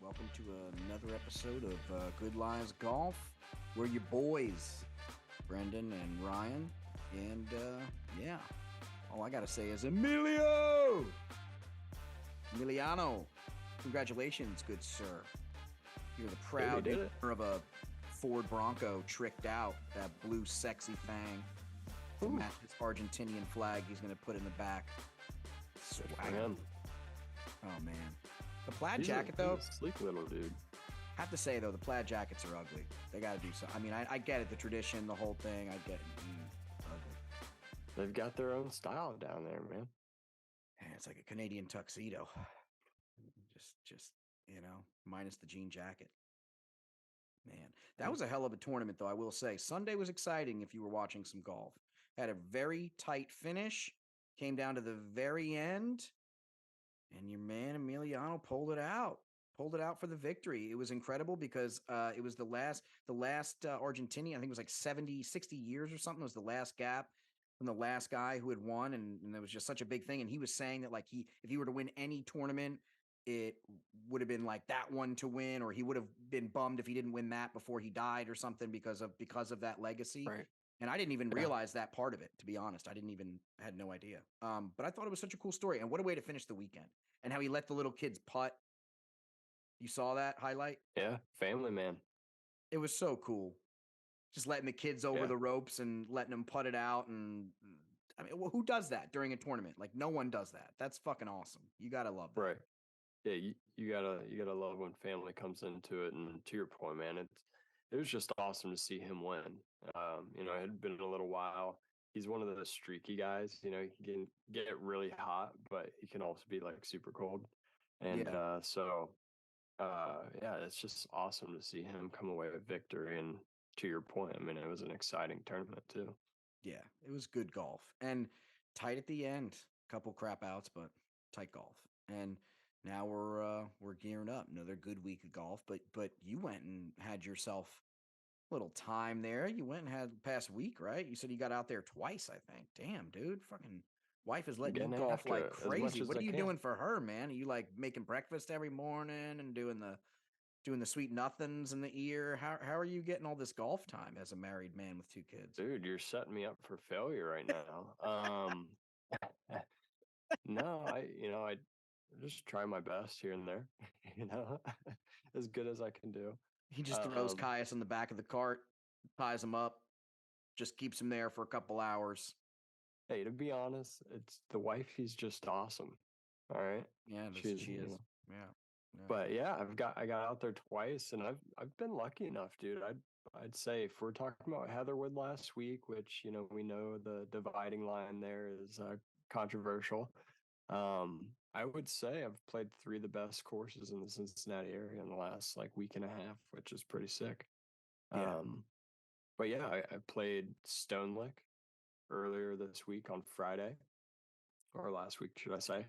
Welcome to another episode of Good Lies Golf. We're your boys, Brendan and Ryan. And yeah, all I got to say is Emiliano, congratulations, good sir. You're the proud owner of a Ford Bronco tricked out, that blue sexy thing. To match this Argentinian flag he's going to put in the back. Man. Oh, man. The plaid jacket, though. He's a sleek little dude. I have to say, though, the plaid jackets are ugly. They got to do something. I mean, I get it, the tradition, the whole thing. I get it. Ugly. They've got their own style down there, man. Yeah, it's like a Canadian tuxedo. Just minus the jean jacket. Man, that was a hell of a tournament, though, I will say. Sunday was exciting if you were watching some golf. Had a very tight finish. Came down to the very end. And your man Emiliano pulled it out for the victory. It was incredible because it was the last Argentinian, I think it was like 60 years or something, was the last gap from the last guy who had won. And it was just such a big thing. And he was saying that like if he were to win any tournament, it would have been like that one to win, or he would have been bummed if he didn't win that before he died or something because of that legacy. Right. And I didn't even realize that part of it, to be honest. Had no idea. But I thought it was such a cool story. And what a way to finish the weekend. And how he let the little kids putt. You saw that highlight? Yeah, family man. It was so cool. Just letting the kids over the ropes and letting them putt it out. And I mean, who does that during a tournament? Like, no one does that. That's fucking awesome. You gotta love that. Right. Yeah, you gotta love when family comes into it. And to your point, man, it was just awesome to see him win. It had been a little while. He's one of those streaky guys. He can get really hot, but he can also be like super cold. And it's just awesome to see him come away with victory. And to your point, I mean, it was an exciting tournament too. Yeah, it was good golf and tight at the end. Couple crap outs, but tight golf. And now we're gearing up. Another good week of golf. But you went and had yourself little time there. You went and had the past week, right? You said you got out there twice, I think. Damn, dude. Fucking wife is letting you golf like crazy. What are you doing for her, man? Are you like making breakfast every morning and doing the sweet nothings in the ear? How are you getting all this golf time as a married man with two kids? Dude, you're setting me up for failure right now. No, I just try my best here and there, as good as I can do. He just throws Caius in the back of the cart, ties him up, just keeps him there for a couple hours. Hey, to be honest, it's the wife. He's just awesome. All right. Yeah, she is. Yeah. But yeah, I got out there twice, and I've been lucky enough, dude. I'd say if we're talking about Heatherwood last week, which we know the dividing line there is controversial. I would say I've played 3 of the best courses in the Cincinnati area in the last like week and a half, which is pretty sick. Yeah. But yeah, I played Stone Lick earlier this week on Friday, or last week, should I say,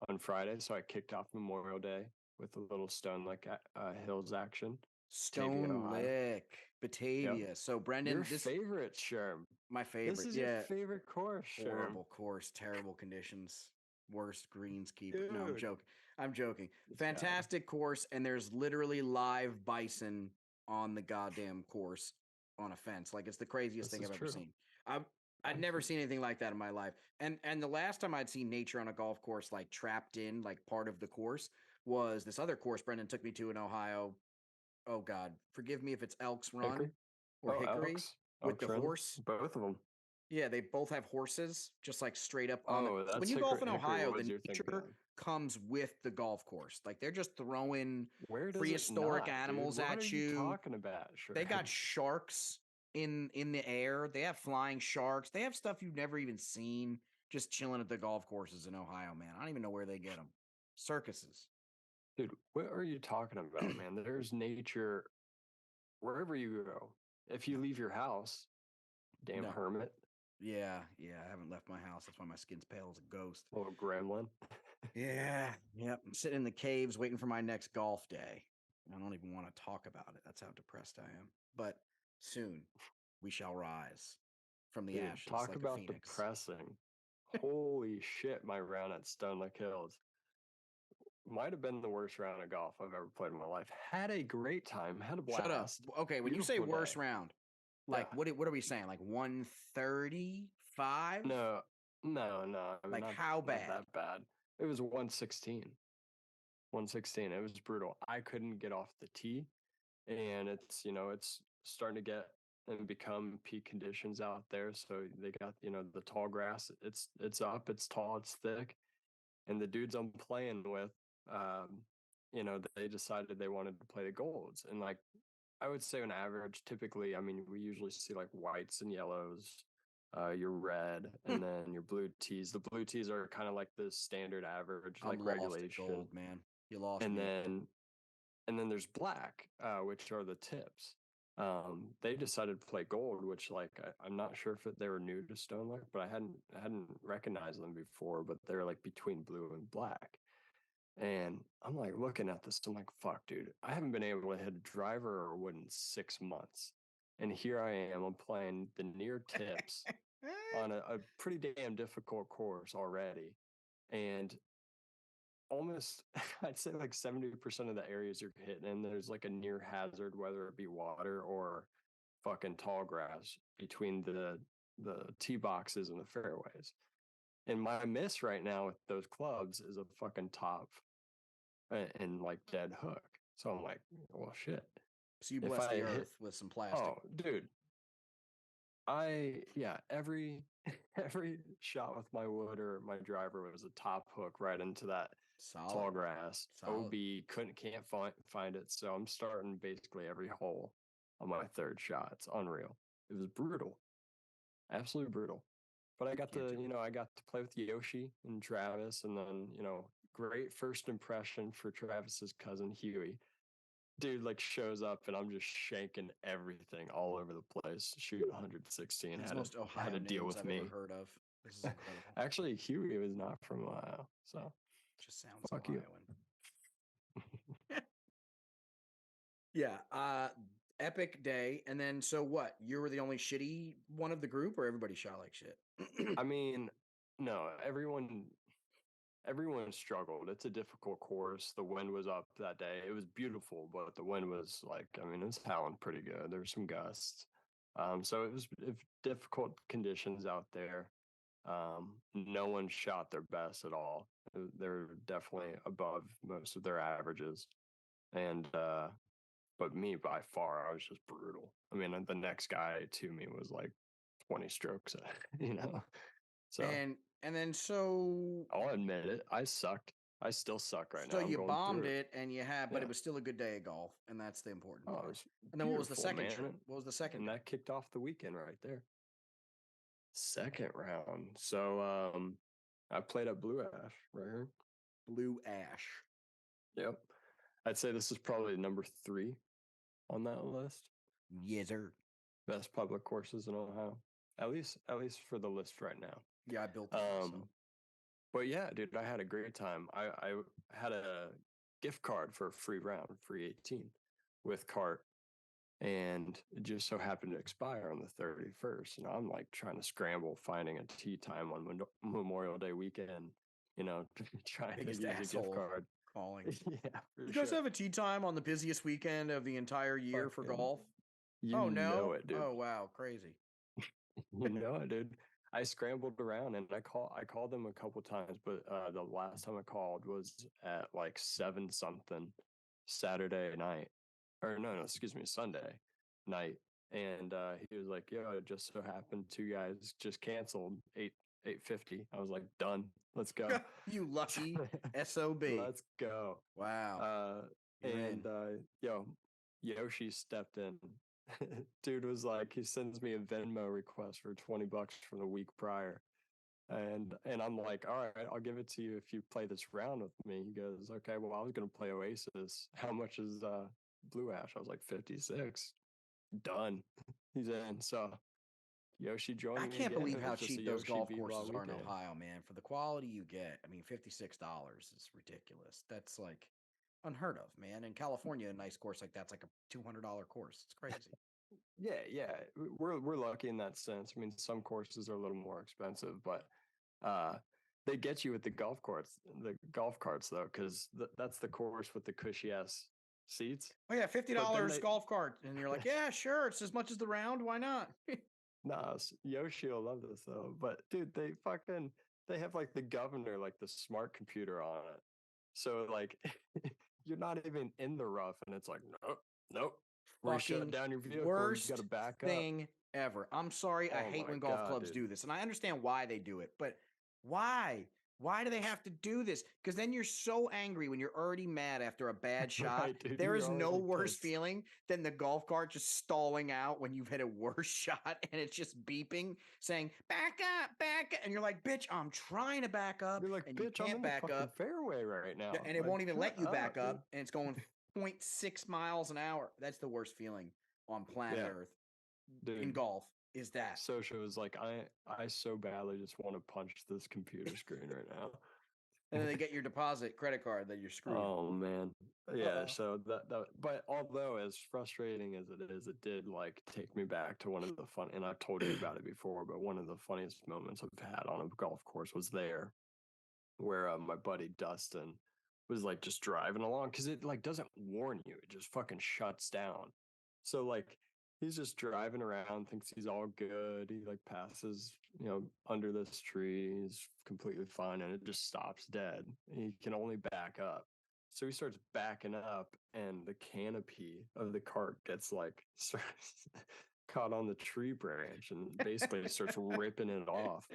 on Friday. So I kicked off Memorial Day with a little Stone Lick Hills action. Stone Lick, Batavia. Yep. So Brendan, your favorite, Sherm. My favorite. This is your favorite course, Sherm. Horrible course, terrible conditions, worst greenskeeper. No, I'm joking. Fantastic course, and there's literally live bison on the goddamn course on a fence. Like, it's the craziest thing I've ever seen. I'd never seen anything like that in my life. And the last time I'd seen nature on a golf course, like trapped in, like part of the course, was this other course Brendan took me to in Ohio. Oh God, forgive me if it's Elks Run or Hickory with the horse. Both of them. Yeah, they both have horses, just like straight up on the. When you golf in Ohio, the nature comes with the golf course. Like, they're just throwing prehistoric animals at you. What are you talking about? Sure. They got sharks in the air. They have flying sharks. They have stuff you've never even seen just chilling at the golf courses in Ohio, man. I don't even know where they get them. Circuses. Dude, what are you talking about, man? There's nature wherever you go. If you leave your house, damn hermit. Yeah, I haven't left my house. That's why my skin's pale as a ghost. Little gremlin. Yeah, yep. I'm sitting in the caves waiting for my next golf day. I don't even want to talk about it. That's how depressed I am. But soon we shall rise from the ashes. Talk like about a phoenix. Depressing. Holy shit, my round at Stone Lick Hills. might have been the worst round of golf I've ever played in my life. Had a great time, had a Shut up. blast. Okay, when you say Beautiful day. worst round, Yeah. like what are we saying? Like 135? No, no. I mean, Like how not bad? that bad. It was 116. 116. It was brutal. I couldn't get off the tee, and it's starting to get and become peak conditions out there. So they got the tall grass. It's up. It's tall. It's thick. And the dudes I'm playing with, they decided they wanted to play the golds. And like I would say on average, typically, I mean, we usually see like whites and yellows, your red, and then your blue tees. The blue tees are kind of like the standard average, like I'm lost at regulation. gold, man. You lost And me at then and then there's black, which are the tips. They decided to play gold, which like I'm not sure if they were new to Stonelark, but I hadn't recognized them before. But they're like between blue and black, and I'm like looking at this. I'm like, fuck, dude, I haven't been able to hit a driver or wood in 6 months, and here I am. I'm playing the near tips it. on a pretty damn difficult course already, and almost I'd say like 70% of the areas you're hitting in, there's like a near hazard, whether it be water or fucking tall grass between the tee boxes and the fairways. And my miss right now with those clubs is a fucking top and like dead hook. So I'm like, well shit. So you If bless I the hit earth with some plastic. oh dude, I yeah, every every shot with my wood or my driver was a top hook right into that Solid. tall grass. Solid. OB can't find it, so I'm starting basically every hole on my third shot. It's unreal. It was brutal, absolutely brutal. But Can't do it. I got to play with Yoshi and Travis, and then great first impression for Travis's cousin Huey. Dude like shows up and I'm just shanking everything all over the place. Shoot 116 These most had Ohio to deal names with I've ever me. heard of. This is incredible. Actually, Huey was not from Ohio, so Just sounds fuck you. Ohioan. Yeah. Epic day. And then so what? You were the only shitty one of the group, or everybody shot like shit? I mean, no, everyone struggled. It's a difficult course. The wind was up that day. It was beautiful, but the wind was like, I mean, it was howling pretty good. There were some gusts. So it was difficult conditions out there. No one shot their best at all. They're definitely above most of their averages. And but me by far, I was just brutal. I mean, the next guy to me was like 20 strokes, you know. So and then so I'll admit it. I sucked. I still suck right so now. I'm you going bombed through it. it and you had, but Yeah. it was still a good day of golf, and that's the important Oh, it part. was And then what was the beautiful, second man. what was the second And day? that kicked off the weekend right there. Second round. So I played at Blue Ash right here. Blue Ash. Yep. I'd say this is probably number 3 on that list. Yes, sir. Best public courses in Ohio. At least for the list right now. Yeah, I built that myself. But yeah, dude, I had a great time. I had a gift card for a free round, free 18 with cart, and it just so happened to expire on the 31st. And I'm like trying to scramble finding a tee time on Memorial Day weekend, trying to Biggest use a gift asshole card. calling. Yeah, for You guys sure. have a tea time on the busiest weekend of the entire year for Fucking, golf? you Oh know no? it, dude. Oh wow, crazy. You know it, dude. I scrambled around and I called them a couple times, but the last time I called was at like 7 something Saturday night. Or no, excuse me, Sunday night. And he was like, "Yo, it just so happened 2 guys just canceled 850." I was like, "Done. Let's go." You lucky SOB. Let's go. Wow. Uh, You're in. yo, Yoshi stepped in. Dude was like, he sends me a Venmo request for $20 from the week prior. And I'm like, all right, I'll give it to you if you play this round with me. He goes, okay, well, I was gonna play Oasis. How much is Blue Ash? I was like 56. Done. He's in. So Yoshi I joined me can't again. believe It how was just a cheap those Yoshi golf Blah courses are in weekend. Ohio, man. For the quality you get, I mean, $56 is ridiculous. That's like unheard of, man. In California, a nice course like that's like a $200 course. It's crazy. Yeah. We're lucky in that sense. I mean, some courses are a little more expensive, but uh They get you with the golf carts though, because that's the course with the cushy ass seats. Oh yeah, fifty But then dollars they, golf cart, and you're like, yeah, sure, it's as much as the round. Why not? nah, Yoshi will love this though. But dude, they have like the governor, like the smart computer on it. So like, you're not even in the rough, and it's like, nope, nope, we're shutting Fucking down your vehicle, and you got to worst back up. thing ever. I'm sorry, I Oh hate my when golf god, clubs dude! do this, and I understand why they do it, but why? Why do they have to do this? Because then you're so angry when you're already mad after a bad shot. Right, dude, There you're is no already worse pissed. feeling than the golf cart just stalling out when you've hit a worse shot and it's just beeping, saying, back up, back up. And you're like, bitch, I'm trying to back up, You're like, and you bitch, I'm can't in the back fucking up. fairway right Yeah, now. and it Like, won't even shut let you back up, dude. up, and it's going 0.6 miles an hour. That's the worst feeling on planet Yeah, Earth in dude. golf is that. Social was like, I so badly just want to punch this computer screen right now. And then they get your deposit credit card that you're screwed. Oh man. Yeah, Uh-oh. so that but although as frustrating as it is, it did like take me back to one of the fun, and I've told you about it before, but one of the funniest moments I've had on a golf course was there where my buddy Dustin was like just driving along because it like doesn't warn you, it just fucking shuts down. So like he's just driving around, thinks he's all good. He like passes, under this tree, he's completely fine, and it just stops dead. He can only back up. So he starts backing up, and the canopy of the cart gets like caught on the tree branch and basically starts ripping it off.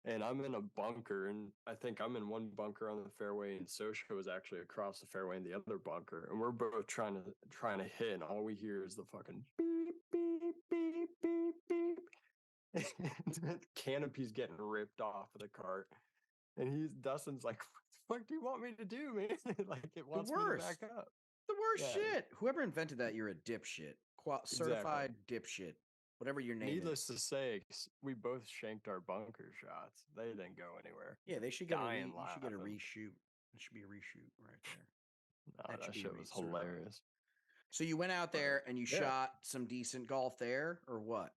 And I'm in a bunker, and I think I'm in one bunker on the fairway, and Sosha was actually across the fairway in the other bunker, and we're both trying to hit, and all we hear is the fucking beep beep beep beep beep. And the canopy's getting ripped off of the cart, and Dustin's like, "What the fuck do you want me to do, man?" Like it The wants me to back worst. up. The worst Yeah, shit. Whoever invented that, you're a dipshit. exactly. Certified dipshit. Whatever your name is. Needless to say, we both shanked our bunker shots. They didn't go anywhere. Yeah, they should get a Dying you should get a laughing. reshoot. It should be a reshoot right there. Oh, That should that be shit was certified. hilarious. So you went out But there and you yeah, shot some decent golf there, or what?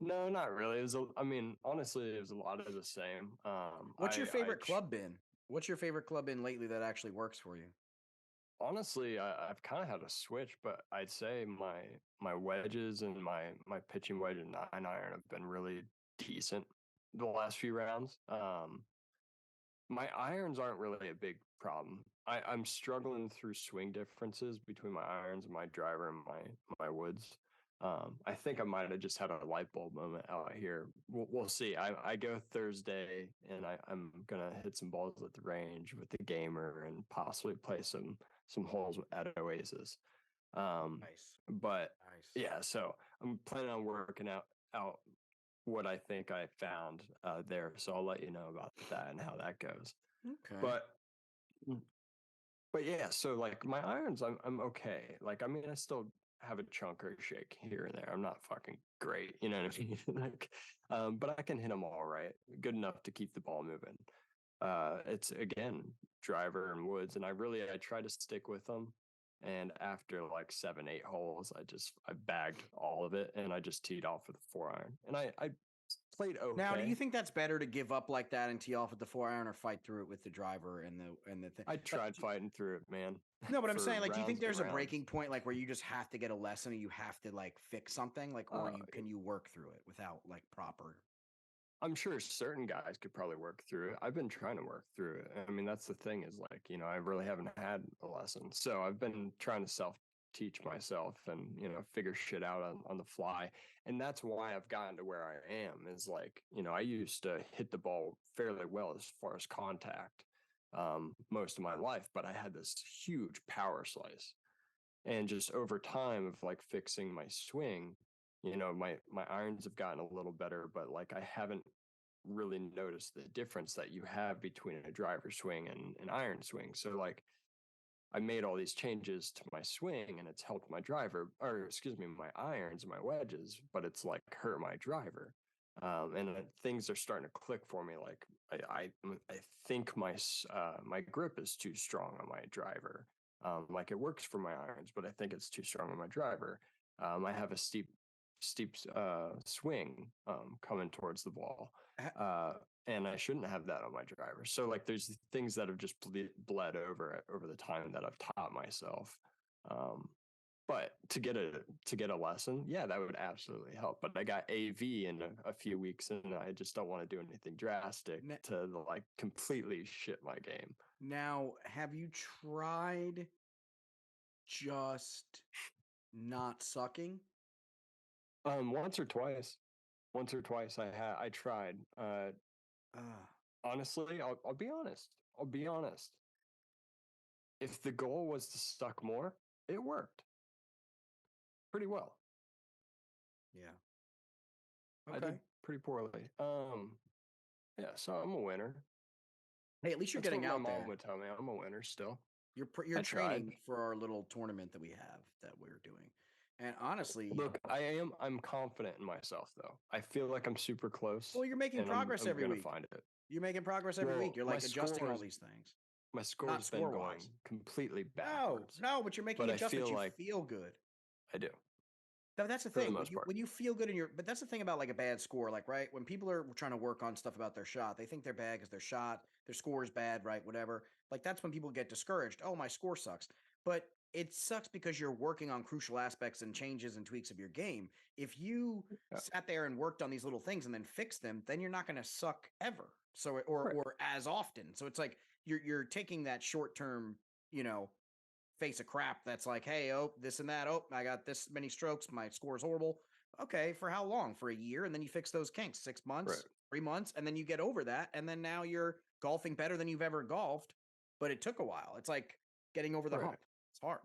no, not really. I mean, honestly, it was a lot of the same. What's your favorite club been? What's your favorite club been lately that actually works for you? Honestly, I've kind of had a switch, but I'd say my wedges and my pitching wedge and 9 iron have been really decent the last few rounds. My irons aren't really a big problem. I'm struggling through swing differences between my irons and my driver and my woods. I think I might have just had a light bulb moment out here. We'll see. I go Thursday, and I'm gonna hit some balls at the range with the gamer and possibly play some holes at Oasis. Um, Nice. but Nice. yeah, so I'm planning on working out what I think I found there. So I'll let you know about that and how that goes. Okay. But mm, but yeah, so like my irons, I'm okay. Like I mean, I still have a chunk or a shake here and there. I'm not fucking great, you know what I mean? Like, but I can hit them all right, good enough to keep the ball moving. It's again driver and woods, and I try to stick with them. And after like 7, 8 holes, I bagged all of it, and I just teed off with a 4 iron, and I played Now, do you okay. think that's better to give up like that and tee off with the 4 iron, or fight through it with the driver and the thing? I Like, tried fighting through it, man, no, but I'm for saying, like, do you think rounds and there's a rounds. breaking point, like, where you just have to get a lesson and you have to like fix something, like, or Uh, you can you work through it without like proper? I'm sure certain guys could probably work through it. I've been trying to work through it. I mean, that's the thing is like, I really haven't had a lesson. So I've been trying to self teach myself and, figure shit out on the fly. And that's why I've gotten to where I am is like, I used to hit the ball fairly well as far as contact most of my life, but I had this huge power slice. And just over time of like fixing my swing, my irons have gotten a little better, but like I haven't really noticed the difference that you have between a driver swing and an iron swing. So like I made all these changes to my swing, and it's helped my driver, or excuse me, my irons and my wedges, but it's like hurt my driver. And things are starting to click for me. Like I think my grip is too strong on my driver. Like it works for my irons, but I think it's too strong on my driver. I have a steep swing coming towards the ball. Ha- Uh, and I shouldn't have that on my driver. So like there's things that have just bled over the time that I've taught myself. Um, but to get a lesson, yeah, that would absolutely help. But I got AV in a few weeks, and I just don't want to do anything drastic N- to like completely shit my game. Now, have you tried just not sucking? Once or twice I tried. Ah, Honestly, I'll be honest. I'll be honest. If the goal was to suck more, it worked pretty well. yeah. I did Okay. pretty poorly. Yeah, so I'm a winner. Hey, at least you're That's what getting my out mom there. would tell me. I'm a winner still. You're I tried. training for our little tournament that we have that we're doing. And honestly, Look, I'm confident in myself though. I feel like I'm super close well, you're making and progress I'm every gonna week. find it. You're making progress every week. Well, You're like adjusting all these things. my Not score's been score going wise. completely No, backwards. no, but you're making But I adjustments. feel You like feel good. I do No, that's the for the thing. most part. When you feel good in your, but that's the thing about like a bad score. Like, right, when people are trying to work on stuff about their shot, they think they're bad because their shot, their score is bad, right? Whatever. Like that's when people get discouraged. Oh, my score sucks. But it sucks because you're working on crucial aspects and changes and tweaks of your game. If you Yeah. sat there and worked on these little things and then fixed them, then you're not going to suck ever. So, Right. or as often. So it's like you're taking that short term, you know, face of crap that's like, hey, oh, this and that. Oh, I got this many strokes. My score is horrible. Okay, for how long? For a year. And then you fix those kinks, 6 months, Right. 3 months, and then you get over that. And then now you're golfing better than you've ever golfed, but it took a while. It's like getting over the Right. hump. It's hard.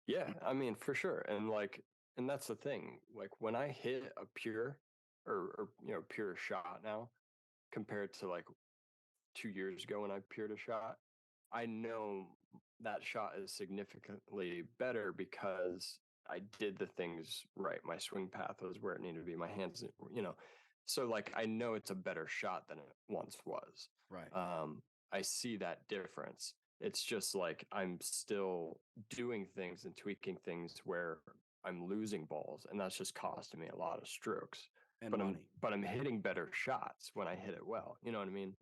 Yeah, I mean, for sure. And like, and that's the thing. Like when I hit a pure or pure shot now compared to like 2 years ago when I pured a shot, I know that shot is significantly better because I did the things right. My swing path was where it needed to be. My hands. So like I know it's a better shot than it once was. Right. I see that difference. It's just like I'm still doing things and tweaking things where I'm losing balls, and that's just costing me a lot of strokes. And But I'm money. but I'm hitting better shots when I hit it well. You know what I mean?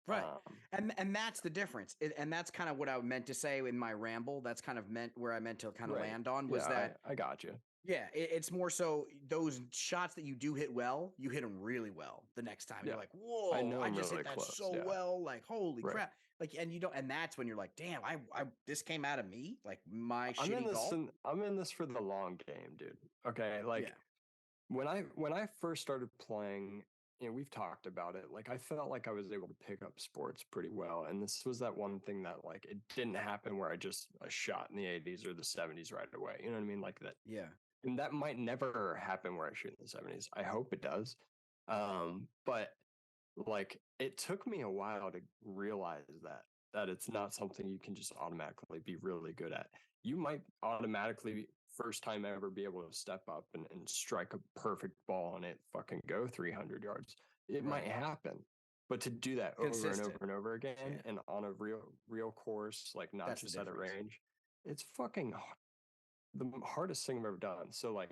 Right. Um, And that's the difference. And that's kind of what I meant to say in my ramble. That's kind of meant where I meant to kind of right. land on was Yeah, that I got you. yeah, it's more so those shots that you do hit well, you hit them really well the next time. Yeah. You're like, I whoa, know I I'm just hit really that close. so Yeah. well. Like, holy Right. crap. Like, and you don't, and that's when you're like, damn, I this came out of me, like my shitty golf. I'm in this for the long game, dude. Okay. Yeah. Like when I first started playing, we've talked about it. Like I felt like I was able to pick up sports pretty well. And this was that one thing that like it didn't happen where I just a shot in the 80s or the 70s right away. You know what I mean? Like that. Yeah. And that might never happen where I shoot in the 70s. I hope it does. But like it took me a while to realize that it's not something you can just automatically be really good at. You might automatically first time ever be able to step up and strike a perfect ball and it fucking go 300 yards. It might Right. happen. But to do that over and over Consistent. and over again Yeah. and on a real course, like not That's the just at a difference. range, it's fucking the hardest thing I've ever done. So like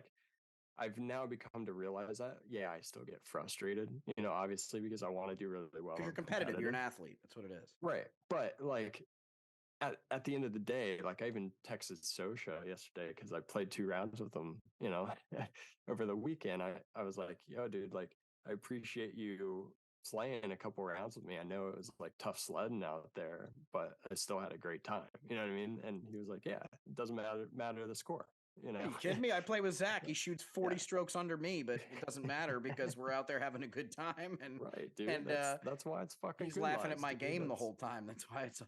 I've now become to realize that, yeah, I still get frustrated, obviously because I want to do really well. Because you're I'm competitive. You're an competitive. athlete. That's what it is. Right. But like at the end of the day, like I even texted Sosha yesterday because I played 2 rounds with him, over the weekend. I was like, yo, dude, like I appreciate you playing a couple rounds with me. I know it was like tough sledding out there, but I still had a great time. You know what I mean? And he was like, yeah, it doesn't matter the score, you Are know? you kidding me? I play with Zach. He shoots Yeah. 40 strokes under me, but it doesn't matter because we're out there having a good time Right, dude. and That's why it's fucking he's good laughing at lies, my dude. game the That's whole time. That's why it's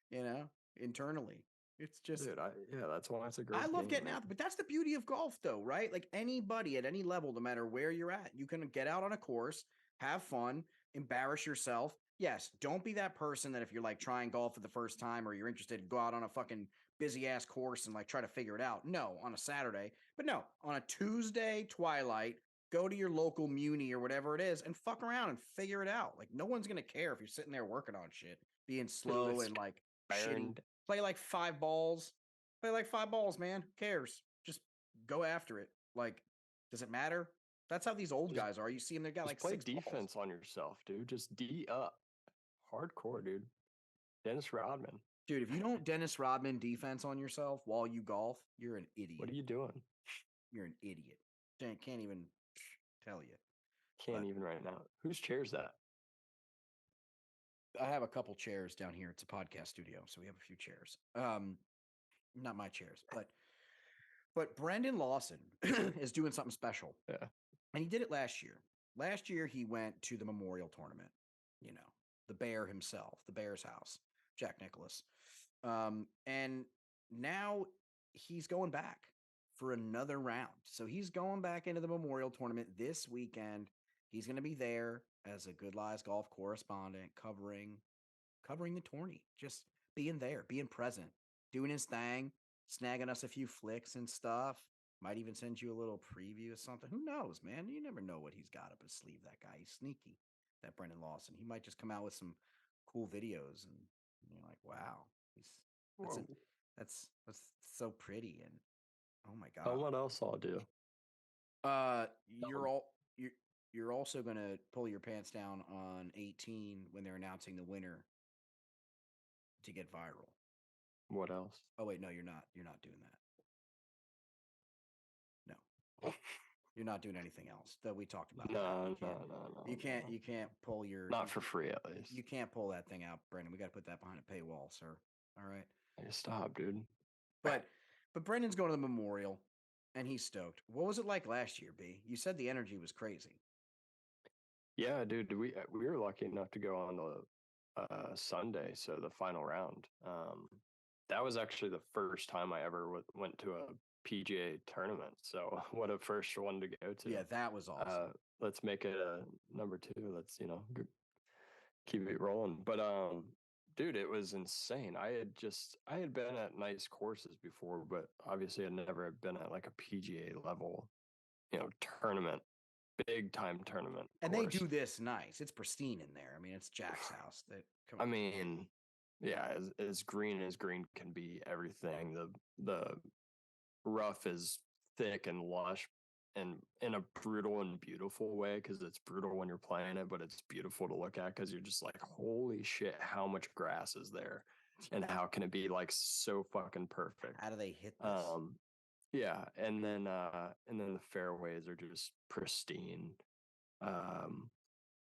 you know, internally. It's just dude. Yeah, that's why it's a I great love game, getting man. out, but that's the beauty of golf though, right? Like anybody at any level, no matter where you're at, you can get out on a course, have fun, embarrass yourself. Yes, don't be that person that if you're like trying golf for the first time or you're interested, go out on a fucking busy ass course and like try to figure it out. No, on a Saturday, but no, on a Tuesday twilight, go to your local muni or whatever it is and fuck around and figure it out. Like no one's gonna care if you're sitting there working on shit, being slow and List like shitty. burned. Play like 5 balls. Play like 5 balls, man. Who cares? Just go after it. Like, does it matter? That's how these old Just guys are. You see them, they got just like play 6 balls. defense on yourself, dude. Just D up. Hardcore, dude. Dennis Rodman. Dude, if you don't Dennis Rodman defense on yourself while you golf, you're an What idiot. are you doing? You're an idiot. Can't even tell you. Can't But even right now. Whose chair's that? I have a couple chairs down here. It's a podcast studio, so we have a few chairs. Not my chairs, but Brendan Lawson is doing something special. Yeah. And he did it last year. Last year he went to the Memorial Tournament, you know, the Bear himself, the Bear's house, Jack Nicklaus. And now he's going back for another round. So he's going back into the Memorial Tournament this weekend. He's going to be there as a Good Lies Golf correspondent covering the tourney, just being there, being present, doing his thing, snagging us a few flicks and stuff. Might even send you a little preview of something. Who knows, man? You never know what he's got up his sleeve. That guy, he's sneaky. That Brendan Lawson. He might just come out with some cool videos, and you're like, wow, he's that's Whoa. it. That's so pretty, and oh my Tell 'em god. what else I'll do. Uh, Tell you're 'em. all you're also gonna pull your pants down on 18 when they're announcing the winner to get viral. What else? Oh wait, no, you're not. You're not doing that. No, you're not doing anything else that we talked about. No, You no, can't. no, You no, can't. no. You can't pull your. Not for free, at least. You can't pull that thing out, Brendan. We got to put that behind a paywall, sir. All right. Stop, dude. But Brendan's going to the memorial, and he's stoked. What was it like last year, B? You said the energy was crazy. Yeah, dude. We were lucky enough to go on the Sunday, so the final round. That was actually the first time I ever went to a PGA tournament. So what a first one to go to. Yeah, that was awesome. Let's make it a number two. Let's keep it rolling. But dude, it was insane. I had been at nice courses before, but obviously I'd never been at like a PGA level, tournament, big time tournament And they course. do this nice. It's pristine in there. I mean, it's Jack's house. I mean, yeah, as green as green can be. Everything. The rough is thick and lush, and in a brutal and beautiful way, because it's brutal when you're playing it, but it's beautiful to look at because you're just like, holy shit, how much grass is there, and how can it be like so fucking perfect? How do they hit this? Yeah, and then the fairways are just pristine,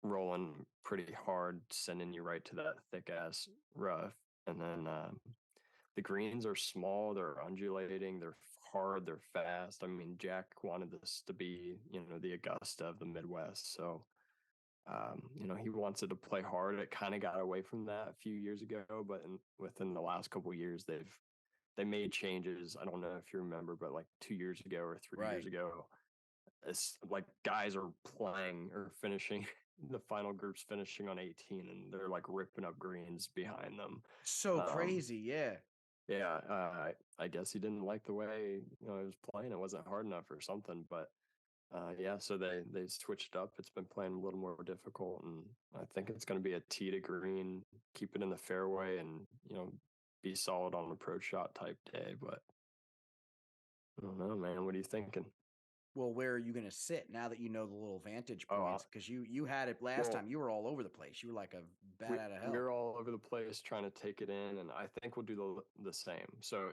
rolling pretty hard, sending you right to that thick ass rough, and then the greens are small, they're undulating, they're hard, they're fast. I mean, Jack wanted this to be, the Augusta of the Midwest. So, he wants it to play hard. It kind of got away from that a few years ago, but within the last couple of years, they made changes. I don't know if you remember, but like 2 years ago or 3 years ago, it's like guys are playing or finishing. The final group's finishing on 18, and they're like ripping up greens behind them. So crazy, yeah. Yeah, I guess he didn't like the way I was playing. It wasn't hard enough or something. But yeah, so they switched up. It's been playing a little more difficult, and I think it's going to be a tee to green, keep it in the fairway, and be solid on an approach shot type day. But I don't know, man. What are you thinking? Well, where are you going to sit now that you know the little vantage Oh, points? Because you had it last time. You were all over the place. You were like a bat out of hell. We were all over the place trying to take it in, and I think we'll do the same. So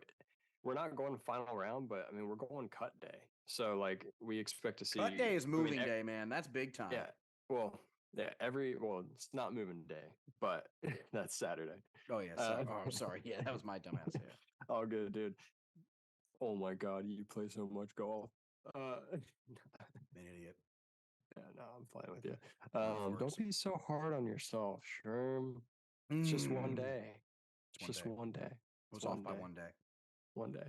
we're not going final round, but I mean we're going cut day. So like we expect to see Cut day is moving day, man. That's big time. Yeah. Well, yeah. It's not moving day, but that's Saturday. Oh yeah. Sorry. I'm sorry. Yeah, that was my dumbass. Yeah. All good, dude. Oh my god, you play so much golf. An idiot. Yeah, no, I'm fine with you. Don't be so hard on yourself, Sherm. It's just one day. It's just one day. It was off by one day. One day.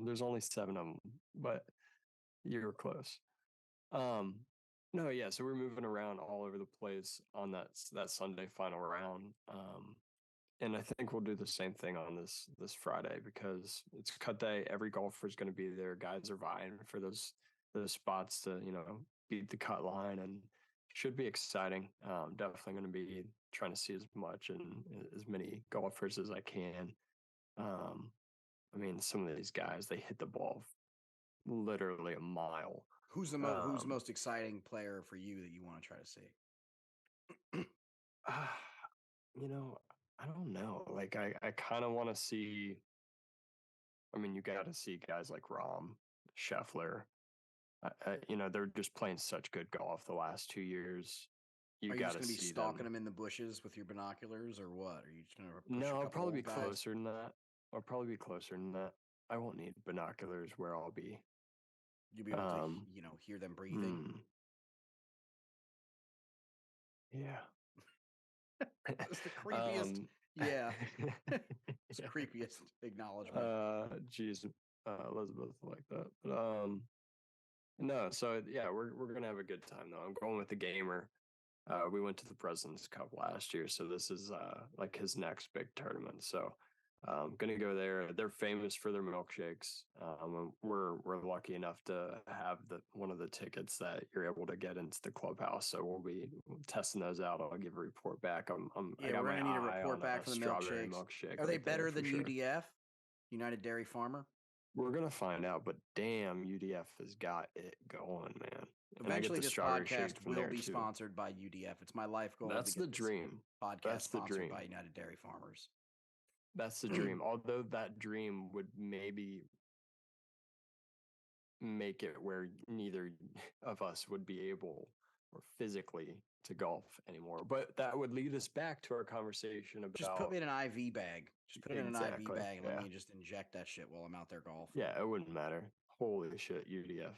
There's only 7 of them, but you were close. No, yeah. So we're moving around all over the place on that Sunday final round. And I think we'll do the same thing on this Friday because it's cut day. Every golfer is going to be there. Guys are vying for those spots to beat the cut line, and should be exciting. Definitely going to be trying to see as much and as many golfers as I can. I mean, some of these guys, they hit the ball literally a mile. Who's the Um, most exciting player for you that you want to try to see? uh, you know, I don't know. Like I kind of want to see. I mean, you got to see guys like Rom, Scheffler. They're just playing such good golf the last 2 years. You Are you got just to going to be see stalking them. them in the bushes with your binoculars, or what? Are you just going to push a No, I'll couple probably be old guys? closer than that. I'll probably be closer than that. I won't need binoculars where I'll be. You'll be able to, Um, hear them breathing. hmm, yeah. Just the creepiest. um, Yeah, it's the yeah. creepiest acknowledgement. Geez, Elizabeth like that. But no. So yeah, we're gonna have a good time though. I'm going with the gamer. We went to the President's Cup last year, so this is like his next big tournament. So gonna go there. They're famous for their milkshakes. And we're lucky enough to have the one of the tickets that you're able to get into the clubhouse. So we'll be testing those out. I'll give a report back. I Yeah, got we're my gonna need a eye report on back a from the strawberry milkshakes. milkshake Are they right there better for than sure. UDF, United Dairy Farmer? We're gonna find out, but damn, UDF has got it going, man. And I get Eventually, the this strawberry podcast shake from will there be too. sponsored by UDF. It's my life goal to That's get the this dream. podcast That's the sponsored dream. by United Dairy Farmers. That's the dream. Although that dream would maybe make it where neither of us would be able or physically to golf anymore. But that would lead us back to our conversation Just put about me in an IV bag. Just put it in an IV exactly. bag and let Yeah. me just inject that shit while I'm out there golfing. Yeah, it wouldn't matter. Holy shit, UDF.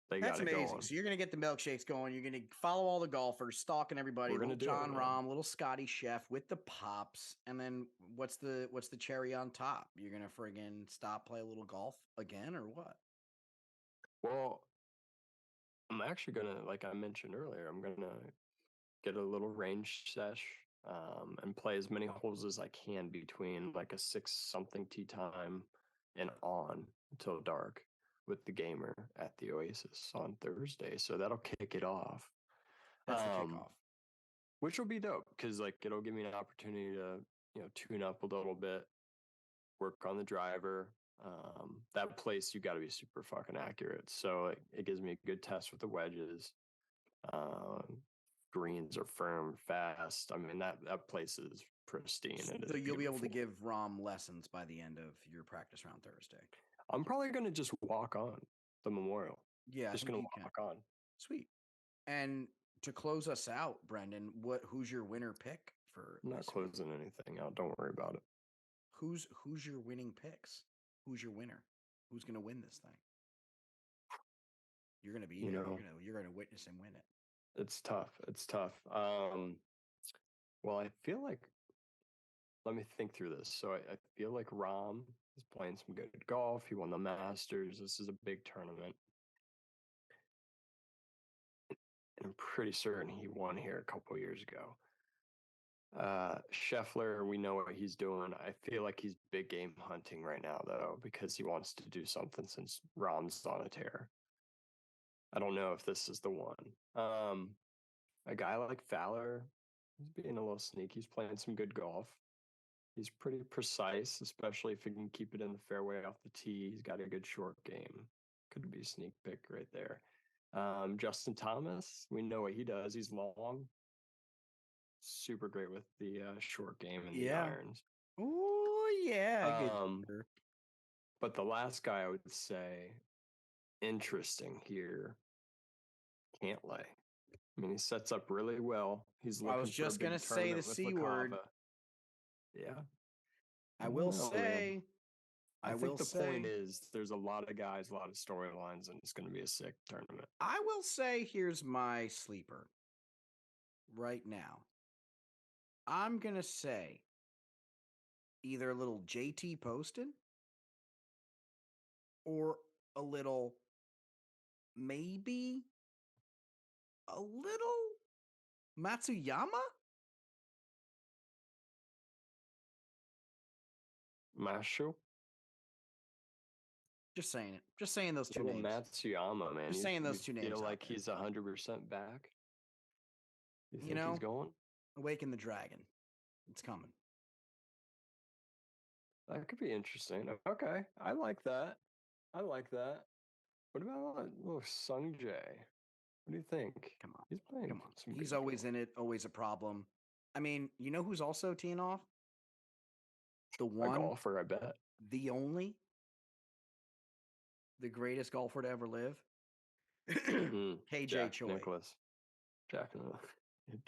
They That's got it amazing. going. So you're gonna get the milkshakes going. You're gonna follow all the golfers, stalking everybody. We're gonna Little do it, John man. Rahm, little Scotty Chef with the pops, and then what's the cherry on top? You're gonna friggin' stop, play a little golf again, or what? Well, I'm actually gonna, like I mentioned earlier, I'm gonna get a little range sesh and play as many holes as I can between like a 6 something tee time and on until dark with the gamer at the Oasis on Thursday. So that'll kick it off, That's the um, kickoff. which will be dope because like it'll give me an opportunity to tune up a little bit, work on the driver. That place you got to be super fucking accurate. So it gives me a good test with the wedges. Um, Greens are firm, fast. I mean that place is pristine. It So is you'll be able to beautiful. give Rom lessons by the end of your practice round Thursday. I'm probably gonna just walk on the memorial. Yeah, I Just think gonna you can. walk on. Sweet. And to close us out, Brendan, who's your winner pick for I'm not this week? closing anything out. Don't worry about it. Who's your winning picks? Who's your winner? Who's gonna win this thing? You're gonna be You there. know, You're gonna witness him win it. it's tough. It's tough. Well, I feel like let me think through this. So I feel like Rom is playing some good golf. He won the Masters. This is a big tournament. And I'm pretty certain he won here a couple years ago. Scheffler, we know what he's doing. I feel like he's big game hunting right now, though, because he wants to do something since Rom's on a tear. I don't know if this is the one. A guy like Fowler, he's being a little sneaky. He's playing some good golf. He's pretty precise, especially if he can keep it in the fairway off the tee. He's got a good short game. Could be a sneak pick right there. Justin Thomas, we know what he does. He's long, super great with the short game and the Yeah. irons. Oh yeah, good. Um, Sir. but the last guy I would say interesting here, can't lay. I mean, he sets up really well. He's I was looking for a just big gonna say the tournament with C word. LaCava. Yeah, I I don't will know, man. say. I I think will the point say. is there's a lot of guys, a lot of storylines, and it's going to be a sick tournament. I will say. Here's my sleeper. Right now, I'm gonna say either a little JT Poston or a little, maybe a little Matsuyama. Mashu, Just saying it. Just saying those two little names. Matsuyama, man. Just You saying you those two feel names out like there. he's 100% back? You You think he's know, going? awaken the dragon. It's coming. That could be interesting. Okay, I like that. I like that. What about little Sung Jae? What do you think? Come on. He's playing Come on. some He's good always ball. in it, always a problem. I mean, you know who's also teeing off? The A one, golfer, I bet. the only, the greatest golfer to ever live. KJ Jack Choi. Nicholas. Jack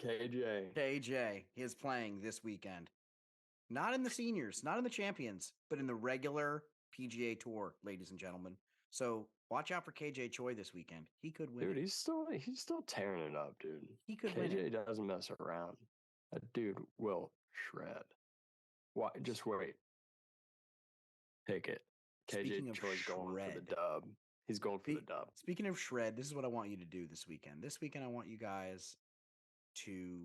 KJ. KJ is playing this weekend. Not in the seniors, not in the champions, but in the regular PGA Tour, ladies and gentlemen. So watch out for KJ Choi this weekend. He could win Dude, it. he's still tearing it up, dude. He could win it. KJ doesn't mess around. That dude will shred. Why? Just wait. Take it. Speaking KJ of Choi's going for the shred, dub. He's going for the dub. speaking of shred, this is what I want you to do this weekend. This weekend, I want you guys to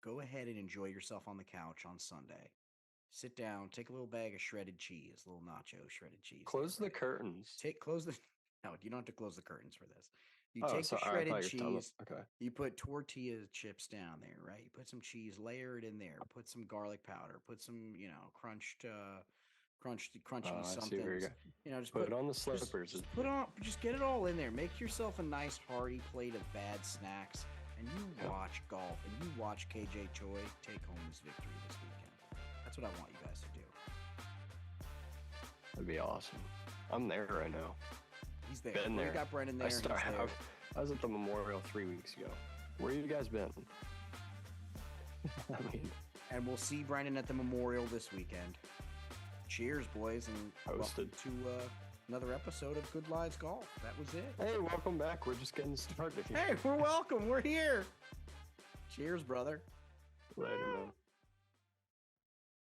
go ahead and enjoy yourself on the couch on Sunday. Sit down, take a little bag of shredded cheese, a little nacho shredded cheese. Close there, the right? curtains. Close the. No, you don't have to close the curtains for this. You Oh, take the sorry. I shredded thought you were telling me. cheese. Okay. You put tortilla chips down there, right? You put some cheese, layer it in there. Put some garlic powder. Put some, crunchy I see where you somethings. go. Just Put put it on the slippers. just put on, just get it all in there. Make yourself a nice hearty plate of bad snacks, and you watch golf and you watch KJ Choi take home this victory this weekend. That's what I want you guys to do. That'd be awesome. I'm there right now. He's there. Been We there. got Brendan there. I He's there. I was at the memorial 3 weeks ago. Where you guys been? I mean, And we'll see Brendan at the memorial this weekend. Cheers, boys, and welcome to another episode of Good Lives Golf. That was it. hey, welcome back. We're just getting started here. Hey, we're welcome. We're here. Cheers, brother. Later, man.